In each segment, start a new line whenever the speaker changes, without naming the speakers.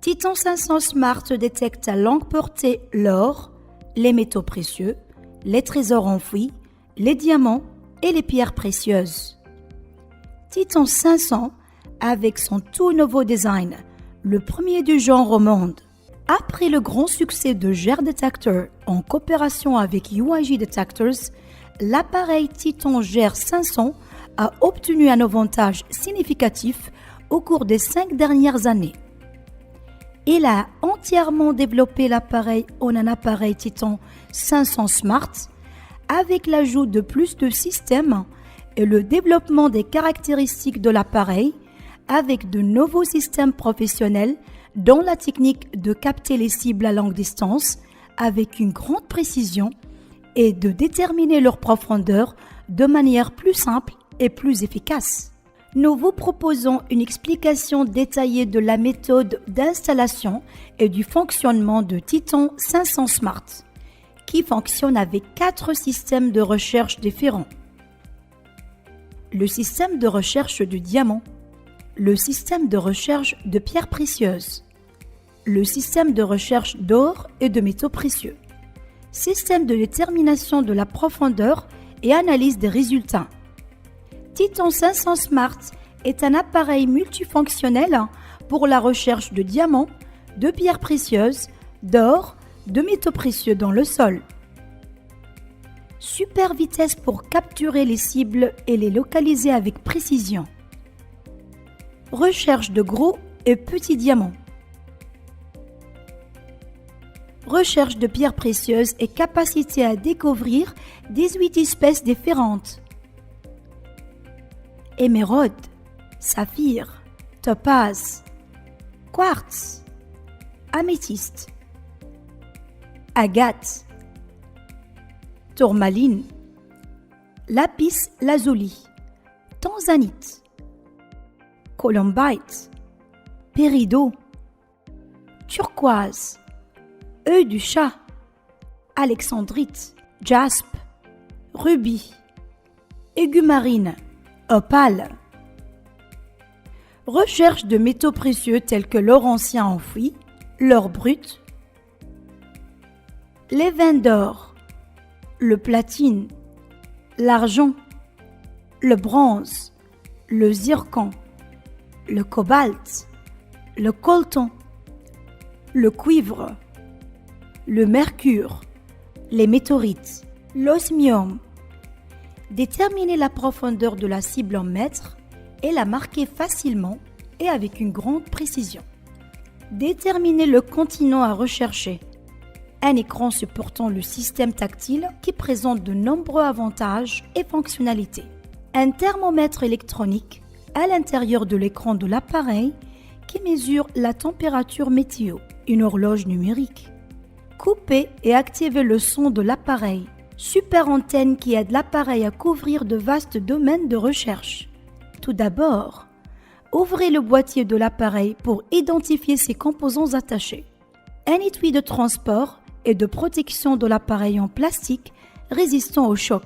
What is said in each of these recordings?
Titan 500 Smart détecte à longue portée l'or, les métaux précieux, les trésors enfouis, les diamants et les pierres précieuses. Titan 500, avec son tout nouveau design, le premier du genre au monde. Après le grand succès de GER Detector en coopération avec UIG Detectors, l'appareil Titan GER 500 a obtenu un avantage significatif au cours des 5 dernières années. Il a entièrement développé l'appareil en un appareil Titan 500 Smart avec l'ajout de plus de systèmes et le développement des caractéristiques de l'appareil avec de nouveaux systèmes professionnels dont la technique de capter les cibles à longue distance avec une grande précision et de déterminer leur profondeur de manière plus simple et plus efficace. Nous vous proposons une explication détaillée de la méthode d'installation et du fonctionnement de Titan 500 Smart, qui fonctionne avec 4 systèmes de recherche différents. Le système de recherche du diamant, le système de recherche de pierres précieuses, le système de recherche d'or et de métaux précieux, système de détermination de la profondeur et analyse des résultats. Titan 500 Smart est un appareil multifonctionnel pour la recherche de diamants, de pierres précieuses, d'or, de métaux précieux dans le sol. Super vitesse pour capturer les cibles et les localiser avec précision. Recherche de gros et petits diamants. Recherche de pierres précieuses et capacité à découvrir 18 espèces différentes. Émeraude, saphir, topaze, quartz, améthyste, agate, tourmaline, lapis lazuli, tanzanite, columbite, péridot, turquoise, œil du chat, alexandrite, jaspe, rubis, aigumarine, opale. Recherche de métaux précieux tels que l'or ancien enfoui, l'or brut, les veines d'or, le platine, l'argent, le bronze, le zircon, le cobalt, le coltan, le cuivre, le mercure, les météorites, l'osmium. Déterminer la profondeur de la cible en mètres et la marquer facilement et avec une grande précision. Déterminer le continent à rechercher. Un écran supportant le système tactile qui présente de nombreux avantages et fonctionnalités. Un thermomètre électronique à l'intérieur de l'écran de l'appareil qui mesure la température météo. Une horloge numérique. Couper et activer le son de l'appareil. Super antenne qui aide l'appareil à couvrir de vastes domaines de recherche. Tout d'abord, ouvrez le boîtier de l'appareil pour identifier ses composants attachés. Un étui de transport et de protection de l'appareil en plastique résistant au choc.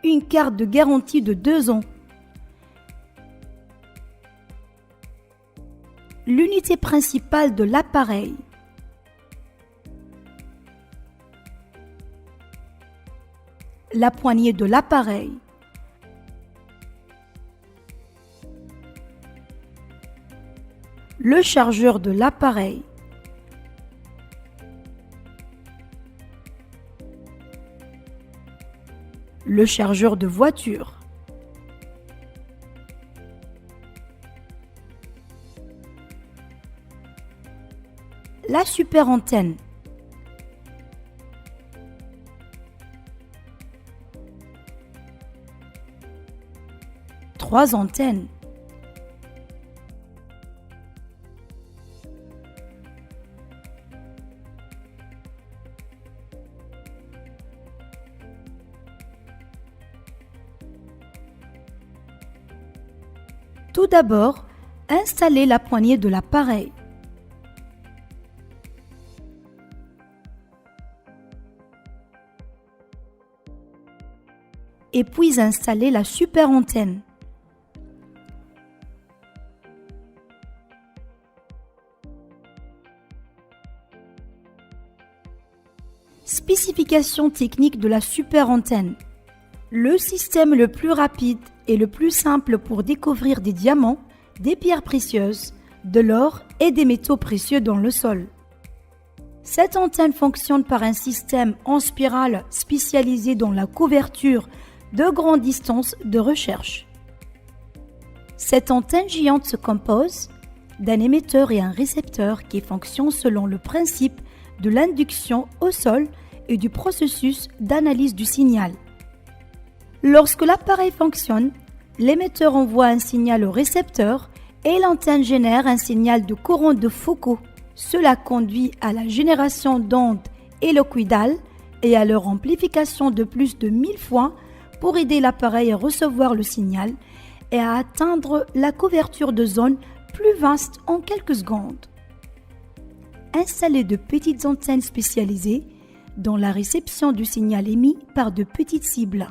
Une carte de garantie de 2 ans. L'unité principale de l'appareil. La poignée de l'appareil. Le chargeur de l'appareil. Le chargeur de voiture. La super antenne. Trois antennes. Tout d'abord, installez la poignée de l'appareil. Et puis installez la super antenne. Spécification technique de la super antenne. Le système le plus rapide et le plus simple pour découvrir des diamants, des pierres précieuses, de l'or et des métaux précieux dans le sol. Cette antenne fonctionne par un système en spirale spécialisé dans la couverture de grandes distances de recherche. Cette antenne géante se compose d'un émetteur et un récepteur qui fonctionnent selon le principe de l'induction au sol et du processus d'analyse du signal. Lorsque l'appareil fonctionne, l'émetteur envoie un signal au récepteur et l'antenne génère un signal de courant de Foucault. Cela conduit à la génération d'ondes hélicoïdales et à leur amplification de plus de 1000 fois pour aider l'appareil à recevoir le signal et à atteindre la couverture de zones plus vastes en quelques secondes. Installer de petites antennes spécialisées dans la réception du signal émis par de petites cibles.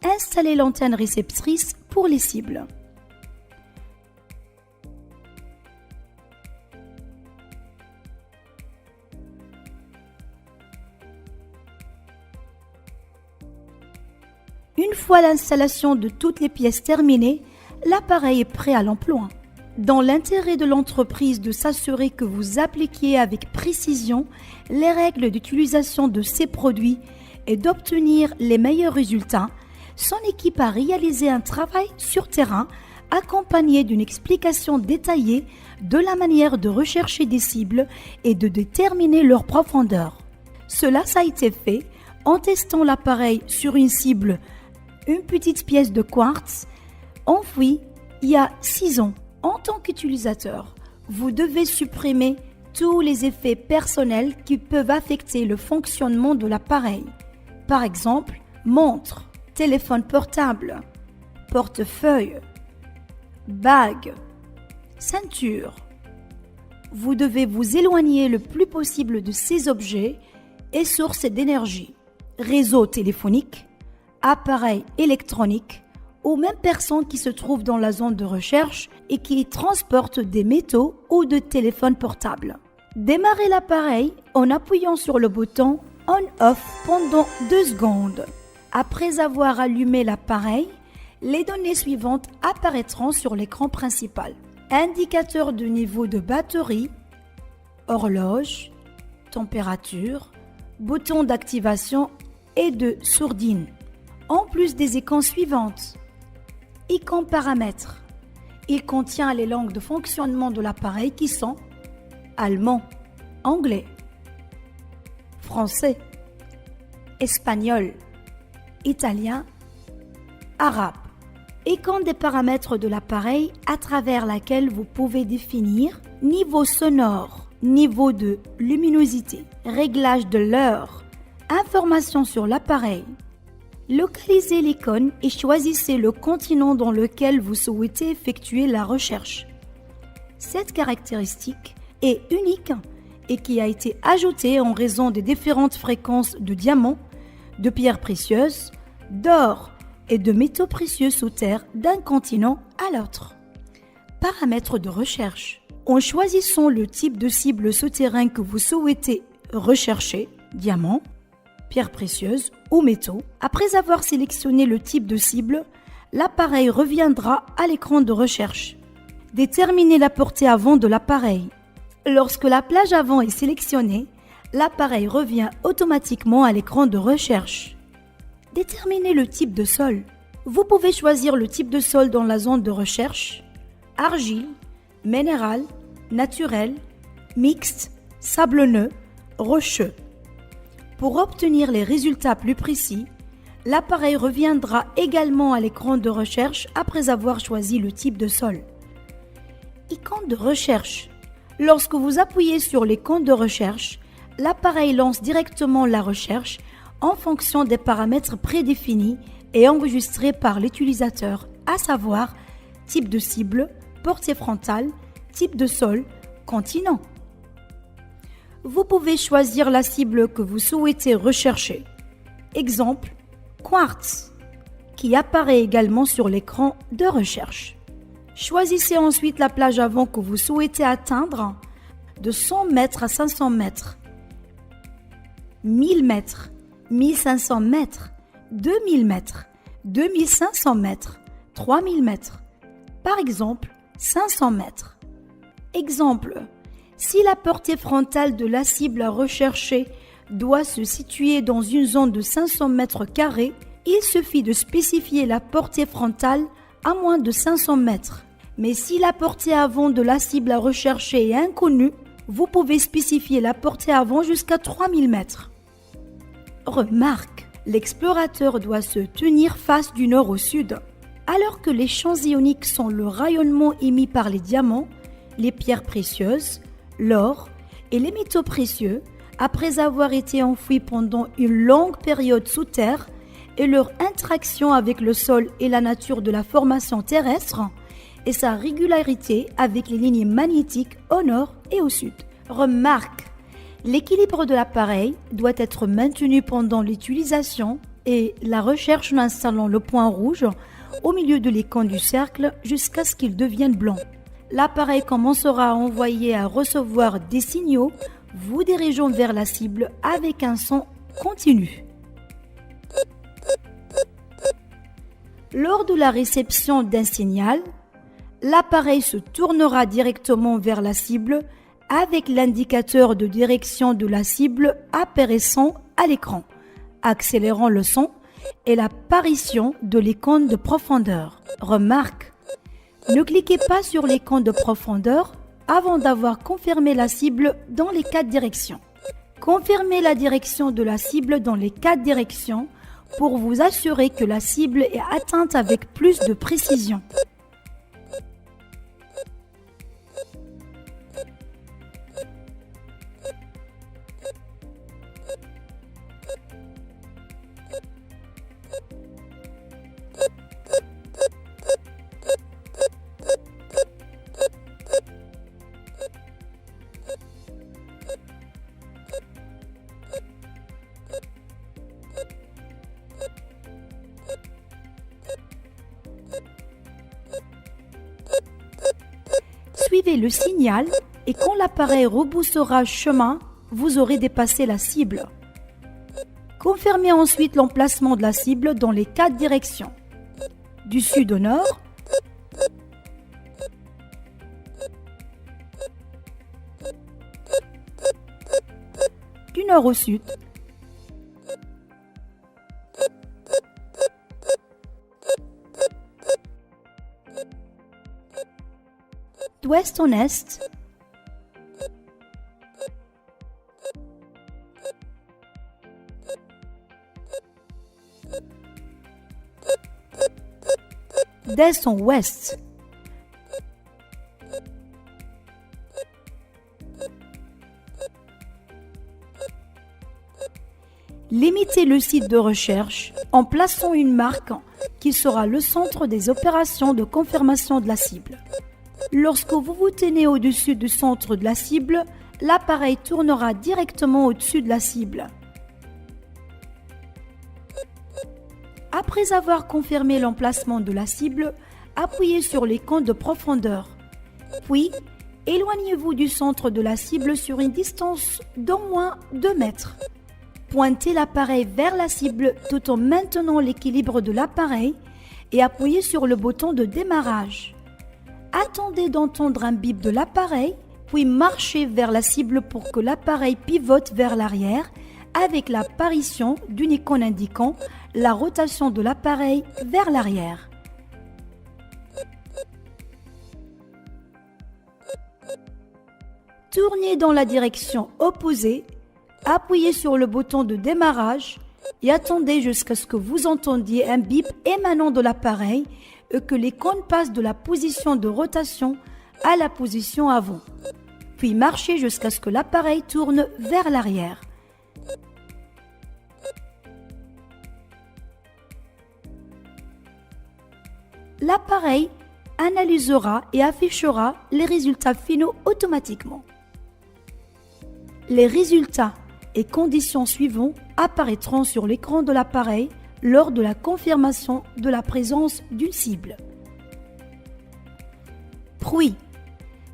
Installer l'antenne réceptrice pour les cibles. Une fois l'installation de toutes les pièces terminée, l'appareil est prêt à l'emploi. Dans l'intérêt de l'entreprise de s'assurer que vous appliquiez avec précision les règles d'utilisation de ces produits et d'obtenir les meilleurs résultats, son équipe a réalisé un travail sur terrain accompagné d'une explication détaillée de la manière de rechercher des cibles et de déterminer leur profondeur. Cela a été fait en testant l'appareil sur une cible, une petite pièce de quartz enfouie il y a 6 ans. En tant qu'utilisateur, vous devez supprimer tous les effets personnels qui peuvent affecter le fonctionnement de l'appareil. Par exemple, montre, téléphone portable, portefeuille, bague, ceinture. Vous devez vous éloigner le plus possible de ces objets et sources d'énergie, réseau téléphonique, appareils électroniques ou même personnes qui se trouvent dans la zone de recherche et qui transportent des métaux ou de téléphones portables. Démarrez l'appareil en appuyant sur le bouton On/Off pendant 2 secondes. Après avoir allumé l'appareil, les données suivantes apparaîtront sur l'écran principal. Indicateur de niveau de batterie, horloge, température, bouton d'activation et de sourdine. En plus des icônes suivantes. Icône paramètres. Il contient les langues de fonctionnement de l'appareil qui sont allemand, anglais, français, espagnol, italien, arabe. Icône des paramètres de l'appareil à travers laquelle vous pouvez définir niveau sonore, niveau de luminosité, réglage de l'heure, informations sur l'appareil. Localisez l'icône et choisissez le continent dans lequel vous souhaitez effectuer la recherche. Cette caractéristique est unique et qui a été ajoutée en raison des différentes fréquences de diamants, de pierres précieuses, d'or et de métaux précieux sous terre d'un continent à l'autre. Paramètres de recherche. En choisissant le type de cible souterrain que vous souhaitez rechercher, diamants, pierres précieuses ou métaux, après avoir sélectionné le type de cible, l'appareil reviendra à l'écran de recherche. Déterminez la portée avant de l'appareil. Lorsque la plage avant est sélectionnée, l'appareil revient automatiquement à l'écran de recherche. Déterminez le type de sol. Vous pouvez choisir le type de sol dans la zone de recherche, argile, minéral, naturel, mixte, sablonneux, rocheux. Pour obtenir les résultats plus précis, l'appareil reviendra également à l'écran de recherche après avoir choisi le type de sol. Icône de recherche. Lorsque vous appuyez sur l'icône de recherche, l'appareil lance directement la recherche en fonction des paramètres prédéfinis et enregistrés par l'utilisateur, à savoir type de cible, portée frontale, type de sol, continent. Vous pouvez choisir la cible que vous souhaitez rechercher. Exemple, Quartz, qui apparaît également sur l'écran de recherche. Choisissez ensuite la plage avant que vous souhaitez atteindre de 100 mètres à 500 mètres, 1000 mètres, 1500 mètres, 2000 mètres, 2500 mètres, 3000 mètres. Par exemple, 500 mètres. Exemple, si la portée frontale de la cible à rechercher doit se situer dans une zone de 500 mètres carrés, il suffit de spécifier la portée frontale à moins de 500 mètres. Mais si la portée avant de la cible à rechercher est inconnue, vous pouvez spécifier la portée avant jusqu'à 3000 mètres. Remarque, l'explorateur doit se tenir face du nord au sud. Alors que les champs ioniques sont le rayonnement émis par les diamants, les pierres précieuses, l'or et les métaux précieux, après avoir été enfouis pendant une longue période sous terre et leur interaction avec le sol et la nature de la formation terrestre, et sa régularité avec les lignes magnétiques au nord et au sud. Remarque, l'équilibre de l'appareil doit être maintenu pendant l'utilisation et la recherche en installant le point rouge au milieu de l'écran du cercle jusqu'à ce qu'il devienne blanc. L'appareil commencera à envoyer et à recevoir des signaux vous dirigeant vers la cible avec un son continu. Lors de la réception d'un signal, l'appareil se tournera directement vers la cible avec l'indicateur de direction de la cible apparaissant à l'écran, accélérant le son et l'apparition de l'icône de profondeur. Remarque, ne cliquez pas sur l'icône de profondeur avant d'avoir confirmé la cible dans les 4 directions. Confirmez la direction de la cible dans les 4 directions pour vous assurer que la cible est atteinte avec plus de précision. Suivez le signal et quand l'appareil rebroussera chemin, vous aurez dépassé la cible. Confirmez ensuite l'emplacement de la cible dans les 4 directions. Du sud au nord, du nord au sud, d'ouest en est, d'est en ouest, limitez le site de recherche en plaçant une marque qui sera le centre des opérations de confirmation de la cible. Lorsque vous vous tenez au-dessus du centre de la cible, l'appareil tournera directement au-dessus de la cible. Après avoir confirmé l'emplacement de la cible, appuyez sur l'icône de profondeur. Puis, éloignez-vous du centre de la cible sur une distance d'au moins 2 mètres. Pointez l'appareil vers la cible tout en maintenant l'équilibre de l'appareil et appuyez sur le bouton de démarrage. Attendez d'entendre un bip de l'appareil, puis marchez vers la cible pour que l'appareil pivote vers l'arrière avec l'apparition d'une icône indiquant la rotation de l'appareil vers l'arrière. Tournez dans la direction opposée, appuyez sur le bouton de démarrage et attendez jusqu'à ce que vous entendiez un bip émanant de l'appareil et que l'icône passe de la position de rotation à la position avant. Puis marchez jusqu'à ce que l'appareil tourne vers l'arrière. L'appareil analysera et affichera les résultats finaux automatiquement. Les résultats et conditions suivants apparaîtront sur l'écran de l'appareil lors de la confirmation de la présence d'une cible. Bruit.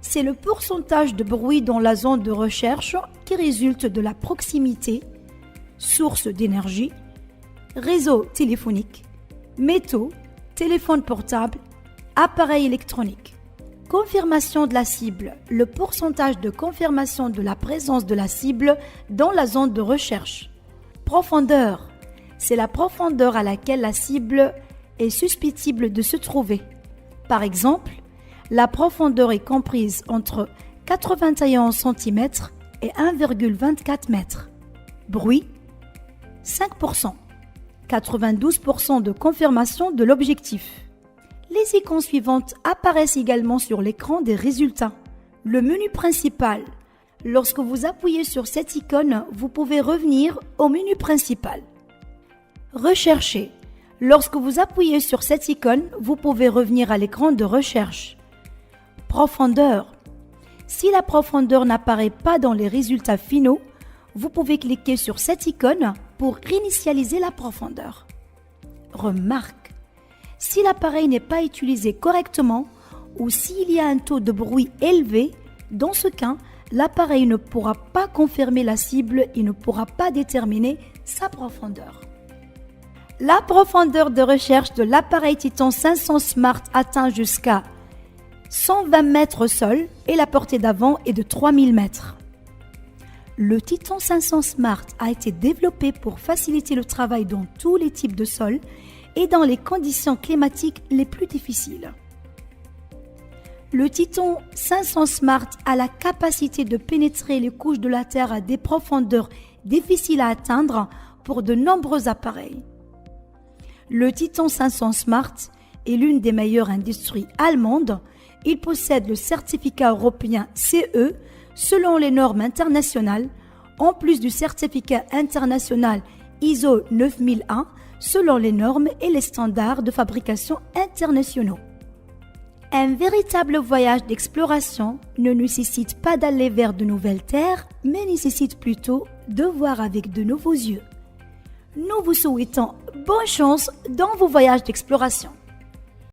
C'est le pourcentage de bruit dans la zone de recherche qui résulte de la proximité, source d'énergie, réseau téléphonique, métaux, téléphone portable, appareil électronique. Confirmation de la cible. Le pourcentage de confirmation de la présence de la cible dans la zone de recherche. Profondeur. C'est la profondeur à laquelle la cible est susceptible de se trouver. Par exemple, la profondeur est comprise entre 81 cm et 1,24 m. Bruit, 5%. 92% de confirmation de l'objectif. Les icônes suivantes apparaissent également sur l'écran des résultats. Le menu principal. Lorsque vous appuyez sur cette icône, vous pouvez revenir au menu principal. Rechercher. Lorsque vous appuyez sur cette icône, vous pouvez revenir à l'écran de recherche. Profondeur. Si la profondeur n'apparaît pas dans les résultats finaux, vous pouvez cliquer sur cette icône pour réinitialiser la profondeur. Remarque. Si l'appareil n'est pas utilisé correctement ou s'il y a un taux de bruit élevé, dans ce cas, l'appareil ne pourra pas confirmer la cible et ne pourra pas déterminer sa profondeur. La profondeur de recherche de l'appareil Titan 500 Smart atteint jusqu'à 120 mètres au sol et la portée d'avant est de 3000 mètres. Le Titan 500 Smart a été développé pour faciliter le travail dans tous les types de sols et dans les conditions climatiques les plus difficiles. Le Titan 500 Smart a la capacité de pénétrer les couches de la Terre à des profondeurs difficiles à atteindre pour de nombreux appareils. Le Titan 500 Smart est l'une des meilleures industries allemandes. Il possède le certificat européen CE selon les normes internationales, en plus du certificat international ISO 9001 selon les normes et les standards de fabrication internationaux. Un véritable voyage d'exploration ne nécessite pas d'aller vers de nouvelles terres, mais nécessite plutôt de voir avec de nouveaux yeux. Nous vous souhaitons bonne chance dans vos voyages d'exploration.